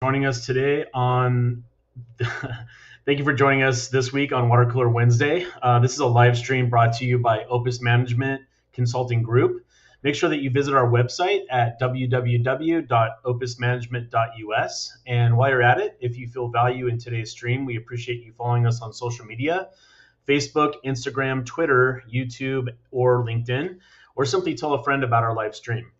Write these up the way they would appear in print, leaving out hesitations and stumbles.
Joining us today on. Thank you for joining us this week on Water Cooler Wednesday. This is a live stream brought to you by Opus Management Consulting Group. Make sure that you visit our website at www.opusmanagement.us. And while you're at it, if you feel value in today's stream, we appreciate you following us on social media: Facebook, Instagram, Twitter, YouTube, or LinkedIn, or simply tell a friend about our live stream.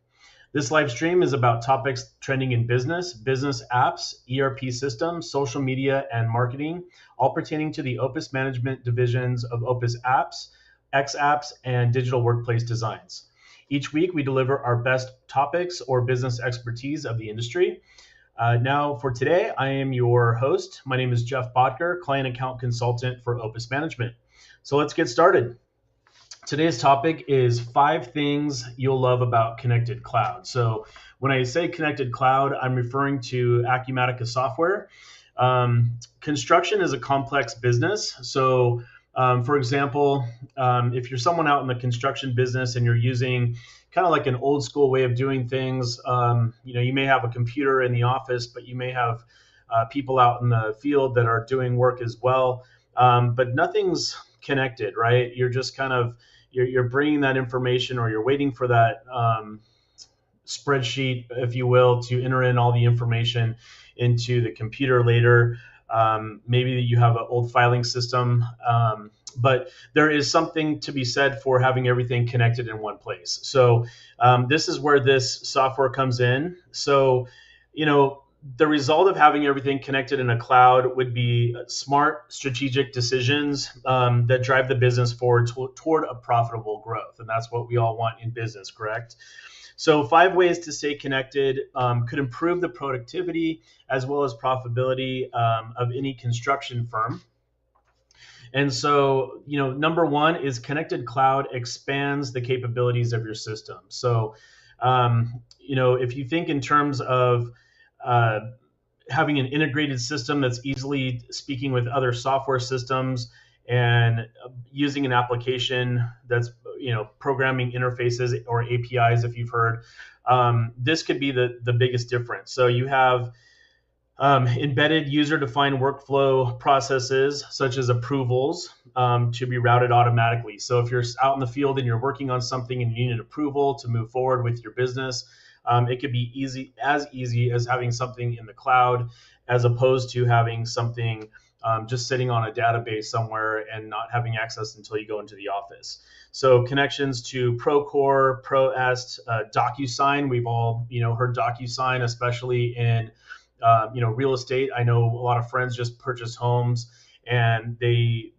This live stream is about topics trending in business, business apps, ERP systems, social media, and marketing, all pertaining to the Opus management divisions of Opus Apps, X Apps, and digital workplace designs. Each week, we deliver our best topics or business expertise of the industry. Now, for today, I am your host. My name is Jeff Bodker, client account consultant for Opus Management. So let's get started. Today's topic is 5 things you'll love about Connected Cloud. So when I say Connected Cloud, I'm referring to Acumatica software. Construction is a complex business. So for example, if you're someone out in the construction business and you're using kind of like an old school way of doing things, you may have a computer in the office, but you may have people out in the field that are doing work as well. But nothing's connected, right? You're just kind of you're bringing that information, or you're waiting for that spreadsheet, if you will, to enter in all the information into the computer later. Maybe you have an old filing system, but there is something to be said for having everything connected in one place. So this is where this software comes in. So, the result of having everything connected in a cloud would be smart, strategic decisions that drive the business forward toward a profitable growth. And that's what we all want in business, correct? So 5 ways to stay connected could improve the productivity as well as profitability of any construction firm. And so, number one is Connected Cloud expands the capabilities of your system. So, if you think in terms of having an integrated system that's easily speaking with other software systems, and using an application that's programming interfaces or APIs, if you've heard, this could be the biggest difference. So you have embedded user-defined workflow processes such as approvals to be routed automatically. So if you're out in the field and you're working on something and you need an approval to move forward with your business, it could be easy as having something in the cloud, as opposed to having something just sitting on a database somewhere and not having access until you go into the office. So connections to Procore, ProEst, DocuSign. We've all heard DocuSign, especially in real estate. I know a lot of friends just purchased homes, and they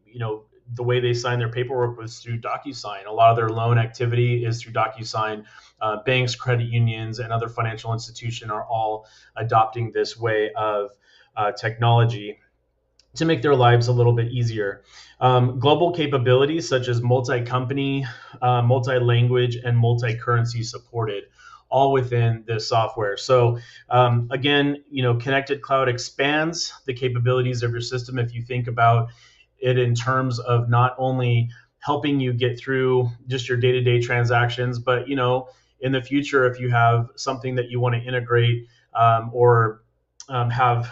the way they sign their paperwork was through DocuSign. A lot of their loan activity is through DocuSign. Banks, credit unions, and other financial institutions are all adopting this way of technology to make their lives a little bit easier. Global capabilities such as multi-company, multi-language, and multi-currency supported, all within this software. So again, Connected Cloud expands the capabilities of your system. If you think about it in terms of not only helping you get through just your day-to-day transactions, but in the future, if you have something that you want to integrate or have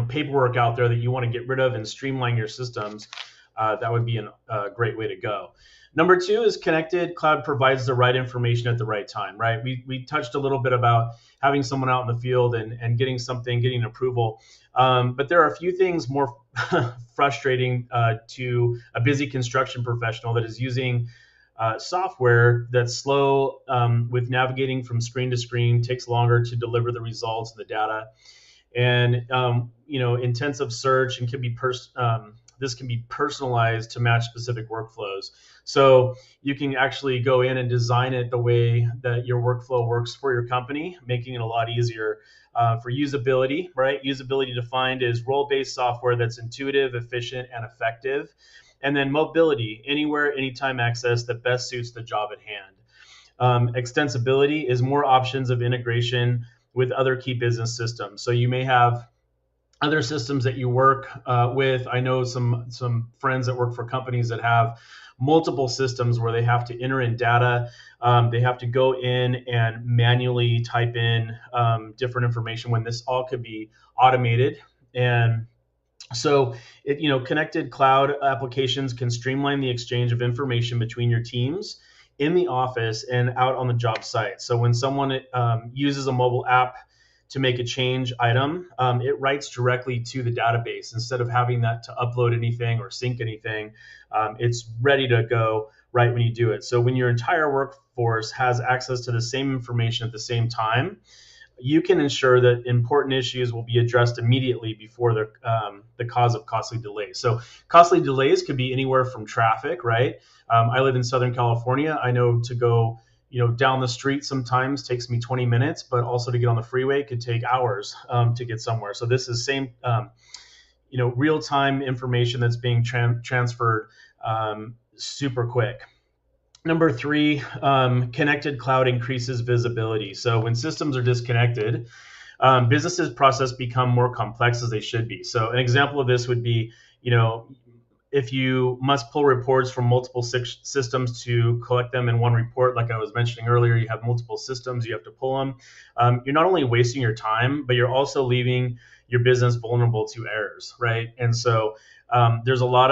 paperwork out there that you want to get rid of and streamline your systems, that would be a great way to go. Number two is Connected Cloud provides the right information at the right time, right? We touched a little bit about having someone out in the field and getting approval. But there are a few things more frustrating to a busy construction professional that is using software that's slow with navigating from screen to screen, takes longer to deliver the results and the data, and intensive search, and this can be personalized to match specific workflows. So you can actually go in and design it the way that your workflow works for your company, making it a lot easier. For usability, right? Usability defined is role-based software that's intuitive, efficient, and effective. And then mobility, anywhere, anytime access that best suits the job at hand. Extensibility is more options of integration with other key business systems. So you may have other systems that you work with. I know some friends that work for companies that have multiple systems where they have to enter in data. They have to go in and manually type in different information when this all could be automated. And so, connected cloud applications can streamline the exchange of information between your teams in the office and out on the job site. So when someone uses a mobile app to make a change item, it writes directly to the database instead of having that to upload anything or sync anything. It's ready to go right when you do it. So when your entire workforce has access to the same information at the same time, you can ensure that important issues will be addressed immediately before the cause of costly delays. So costly delays could be anywhere from traffic, right? I live in Southern California. I know to go, down the street sometimes takes me 20 minutes, but also to get on the freeway could take hours to get somewhere. So this is same, real-time information that's being transferred super quick. Number 3, connected cloud increases visibility. So when systems are disconnected, businesses' process become more complex as they should be. So an example of this would be, if you must pull reports from multiple systems to collect them in one report, like I was mentioning earlier, you have multiple systems, you have to pull them. You're not only wasting your time, but you're also leaving your business vulnerable to errors, right? And so there's a lot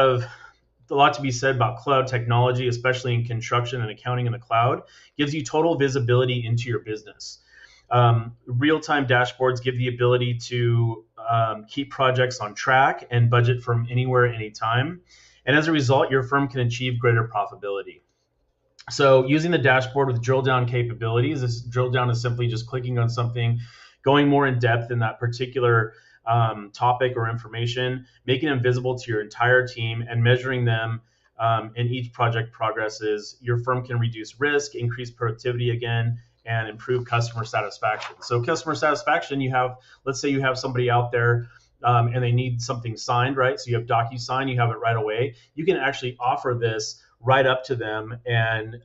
to be said about cloud technology, especially in construction and accounting in the cloud. Gives you total visibility into your business. Real-time dashboards give the ability to keep projects on track and budget from anywhere, anytime. And as a result, your firm can achieve greater profitability. So using the dashboard with drill down capabilities, this drill down is simply just clicking on something, going more in depth in that particular topic or information, making them visible to your entire team and measuring them in each project progresses. Your firm can reduce risk, increase productivity again, and improve customer satisfaction. So customer satisfaction, let's say you have somebody out there and they need something signed, right? So you have DocuSign, you have it right away. You can actually offer this right up to them and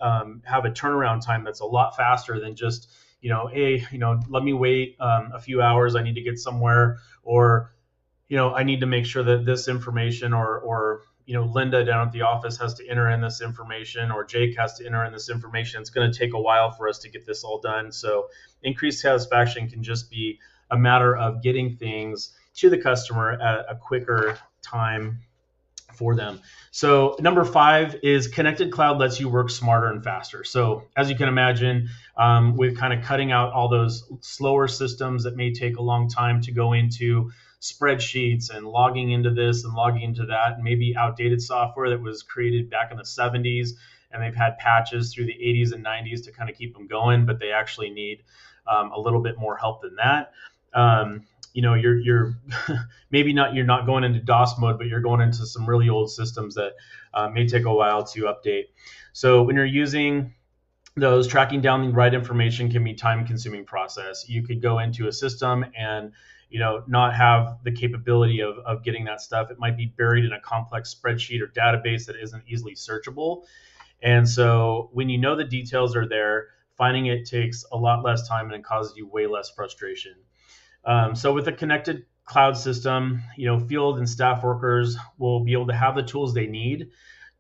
have a turnaround time that's a lot faster than just, hey, let me wait a few hours. I need to get somewhere, or, I need to make sure that this information or Linda down at the office has to enter in this information, or Jake has to enter in this information. It's going to take a while for us to get this all done. So increased satisfaction can just be a matter of getting things to the customer at a quicker time for them. So number 5 is connected cloud lets you work smarter and faster. So as you can imagine, with kind of cutting out all those slower systems that may take a long time to go into, spreadsheets and logging into this and logging into that, and maybe outdated software that was created back in the 70s, and they've had patches through the 80s and 90s to kind of keep them going, but they actually need a little bit more help than that. You're you're not going into DOS mode, but you're going into some really old systems that may take a while to update. So when you're using those, tracking down the right information can be a time-consuming process. You could go into a system and not have the capability of getting that stuff. It might be buried in a complex spreadsheet or database that isn't easily searchable. And so when you know the details are there, finding it takes a lot less time and it causes you way less frustration. So with a connected cloud system, field and staff workers will be able to have the tools they need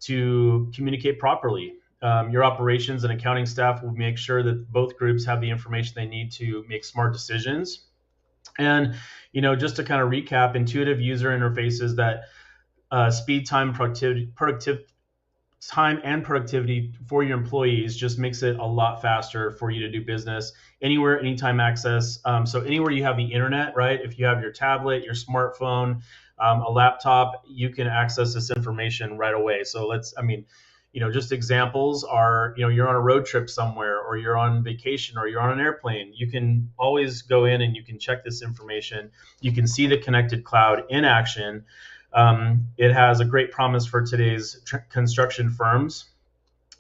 to communicate properly. Your operations and accounting staff will make sure that both groups have the information they need to make smart decisions. And, just to kind of recap, intuitive user interfaces that speed time, time and productivity for your employees just makes it a lot faster for you to do business anywhere, anytime access. So anywhere you have the internet, right? If you have your tablet, your smartphone, a laptop, you can access this information right away. So just examples are, you're on a road trip somewhere, or you're on vacation, or you're on an airplane. You can always go in and you can check this information. You can see the connected cloud in action. It has a great promise for today's construction firms.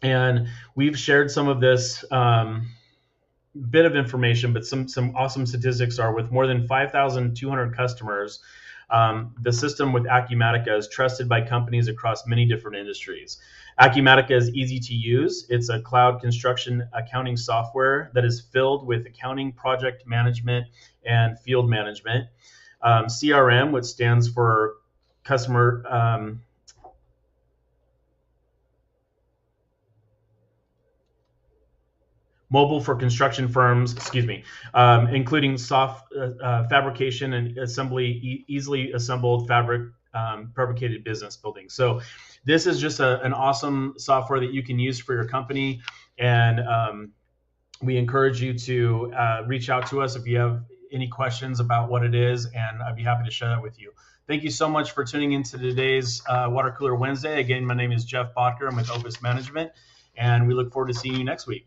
And we've shared some of this bit of information, but some awesome statistics are with more than 5,200 customers. The system with Acumatica is trusted by companies across many different industries. Acumatica is easy to use. It's a cloud construction accounting software that is filled with accounting, project management, and field management. CRM, which stands for customer mobile for construction firms, including soft fabrication and assembly, easily assembled fabricated business buildings. So this is just an awesome software that you can use for your company. And we encourage you to reach out to us if you have any questions about what it is, and I'd be happy to share that with you. Thank you so much for tuning into today's Water Cooler Wednesday. Again, my name is Jeff Bodker. I'm with Opus Management, and we look forward to seeing you next week.